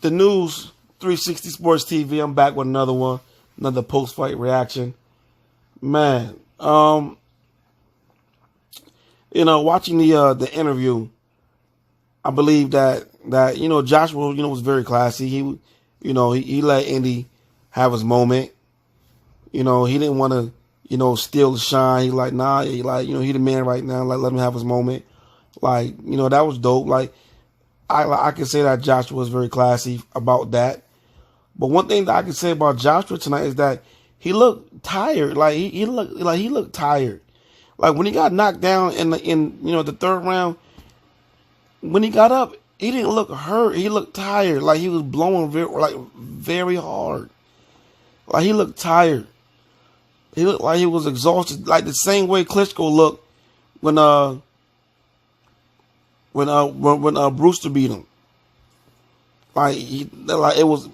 the news, 360 Sports TV. I'm back with another one, another post-fight reaction. Man, watching the interview, I believe that Joshua, was very classy. He let Andy have his moment. He didn't want to, steal the shine. He like, nah, he the man right now. Like, let him have his moment. Like, that was dope. Like, I can say that Joshua was very classy about that. But one thing that I can say about Joshua tonight is that he looked tired. Like, he looked tired. Like, when he got knocked down in the third round, when he got up, he didn't look hurt. He looked tired. Like, he was blowing very hard. Like, he looked tired. He looked like he was exhausted, like the same way Klitschko looked when Brewster beat him. Like, it was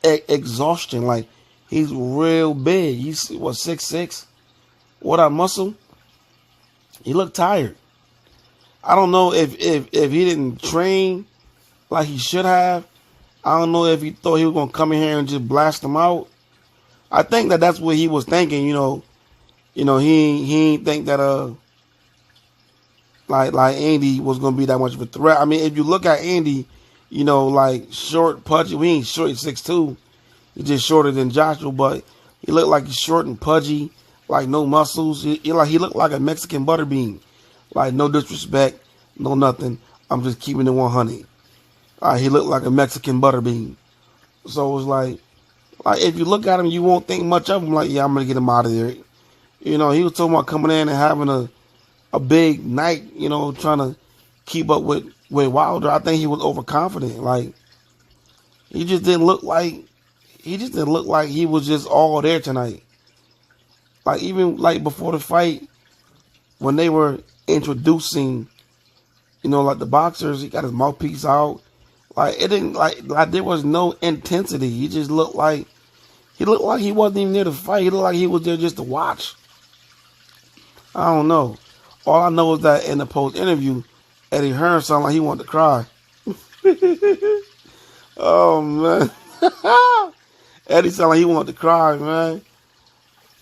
exhaustion. Like, he's real big. He's 6'6". What that muscle? He looked tired. I don't know if he didn't train like he should have. I don't know if he thought he was gonna come in here and just blast him out. I think that's what he was thinking. He ain't think that like Andy was gonna be that much of a threat. I mean, if you look at Andy, like short, pudgy. We ain't short. He's 6'2". He's just shorter than Joshua, but he looked like he's short and pudgy, like no muscles. He looked like a Mexican butterbean. Like, no disrespect, no nothing. I'm just keeping it 100. He looked like a Mexican butterbean. So it was like if you look at him, you won't think much of him. Like, yeah, I'm gonna get him out of there. He was talking about coming in and having a big night. Trying to keep up with Wilder. I think he was overconfident. Like, he just didn't look like he was just all there tonight. Like, even like before the fight, when they were introducing, like the boxers, he got his mouthpiece out. Like, it didn't like there was no intensity. He just looked like he wasn't even there to fight. He looked like he was there just to watch. I don't know. All I know is that in the post interview, Eddie Hearn sounded like he wanted to cry. Oh man. Eddie sounded like he wanted to cry, man.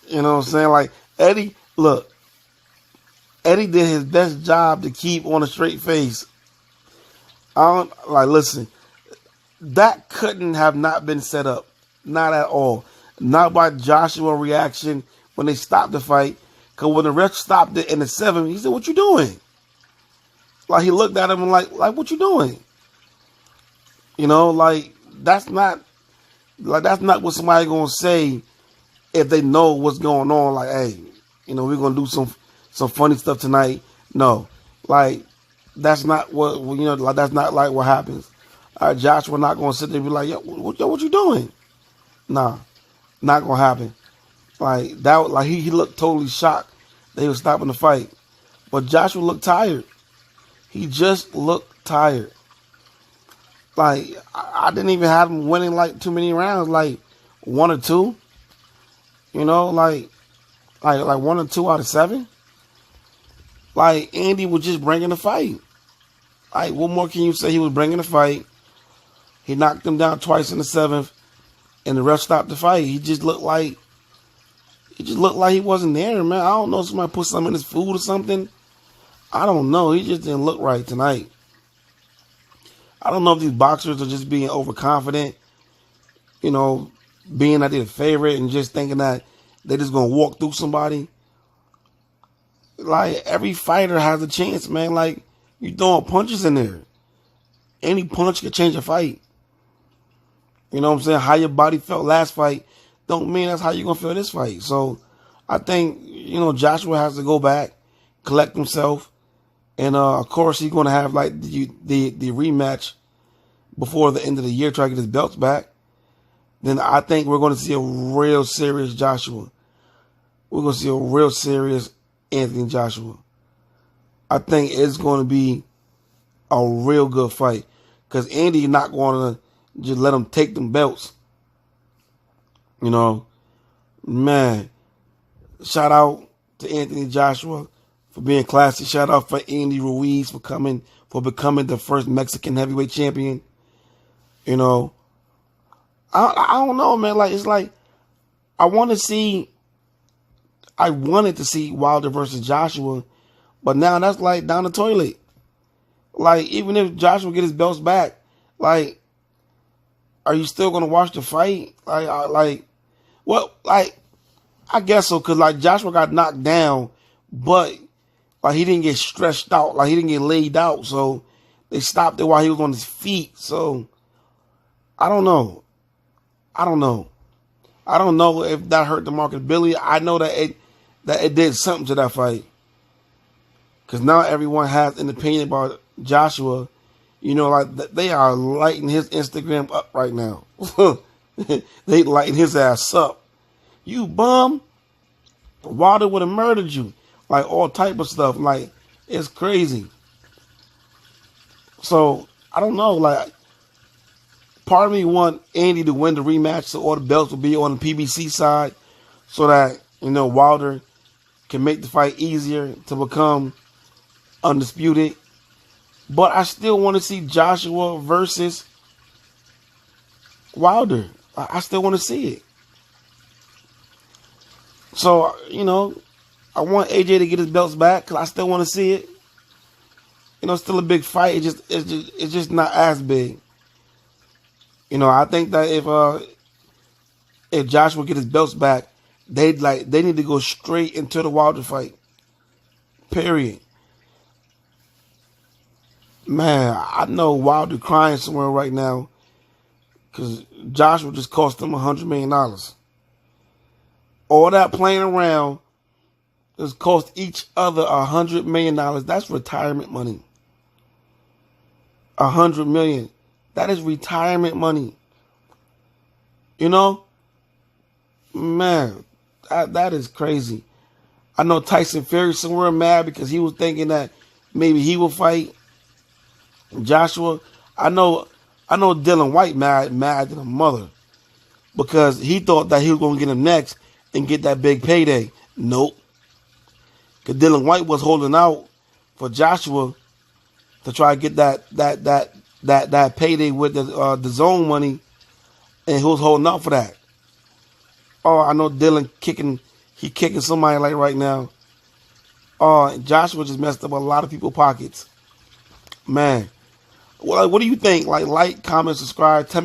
You know what I'm saying? Like, Eddie did his best job to keep on a straight face. Listen, that couldn't have not been set up. Not at all. Not by Joshua's reaction when they stopped the fight. Because when the ref stopped it in the 7th, he said, "What you doing?" Like, he looked at him and like, "What you doing?" That's not what somebody gonna say if they know what's going on. Like, hey, we're gonna do some funny stuff tonight. No, like, that's not what that's not like what happens. Joshua not gonna sit there and be like, yo, what you doing? Nah, not gonna happen. Like that. Like, he looked totally shocked that he was stopping the fight, but Joshua looked tired. He just looked tired. Like, I didn't even have him winning like too many rounds, like 1 or 2. Like 1 or 2 out of 7. Like, Andy was just bringing the fight. Like, what more can you say? He was bringing the fight. He knocked him down twice in the 7th, and the ref stopped the fight. He just looked like he wasn't there, man. I don't know if somebody put something in his food or something. I don't know. He just didn't look right tonight. I don't know if these boxers are just being overconfident, being that they're the favorite and just thinking that they're just going to walk through somebody. Like, every fighter has a chance, man. Like, you throwing punches in there. Any punch could change a fight. You know what I'm saying? How your body felt last fight don't mean that's how you're going to feel this fight. So, I think, Joshua has to go back, collect himself. And, of course, he's going to have, like, the rematch before the end of the year, try to get his belts back. Then I think we're going to see a real serious Joshua. We're going to see a real serious Anthony Joshua. I think it's going to be a real good fight. Because Andy not going to just let him take them belts. Man. Shout out to Anthony Joshua for being classy. Shout out for Andy Ruiz for becoming the first Mexican heavyweight champion. You know, I don't know, man. Like, it's like I wanted to see Wilder versus Joshua, but now that's like down the toilet. Like, even if Joshua get his belts back, like, are you still gonna watch the fight? Like, I guess so, cause like Joshua got knocked down, but like he didn't get stretched out, like he didn't get laid out, so they stopped it while he was on his feet. So I don't know. I don't know if that hurt the marketability. I know that it did something to that fight, cause now everyone has an opinion about Joshua. You know, like they are lighting his Instagram up right now. They lighting his ass up. You bum. Wilder would have murdered you. Like all type of stuff. Like, it's crazy. So, I don't know. Like, part of me want Andy to win the rematch so all the belts will be on the PBC side so that, you know, Wilder can make the fight easier to become undisputed. But I still want to see Joshua versus Wilder. I still want to see it. So, you know, I want AJ to get his belts back because I still want to see it. You know, it's still a big fight. It's just not as big. You know, I think that if Joshua get his belts back, they need to go straight into the Wilder fight. Period. Man, I know Wilder crying somewhere right now because Joshua just cost him $100 million. All that playing around just cost each other $100 million. That's retirement money. $100 million. That is retirement money. You know? Man, that is crazy. I know Tyson Fury somewhere mad because he was thinking that maybe he will fight Joshua. I know Dylan White mad than a mother because he thought that he was going to get him next and get that big payday. Nope. Because Dylan White was holding out for Joshua to try to get that payday with the zone money, and he was holding out for that. Oh, I know Dylan kicking somebody like right now. Oh, Joshua just messed up a lot of people's pockets. Man. Well, what do you think? Like, comment, subscribe. Tell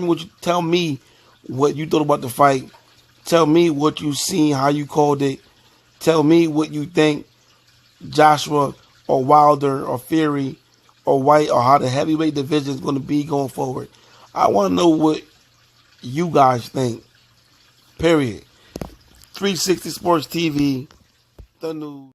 me what you thought about the fight. Tell me what you seen, how you called it. Tell me what you think Joshua or Wilder or Fury or White or how the heavyweight division is going to be going forward. I want to know what you guys think. Period. 360 Sports TV, the news.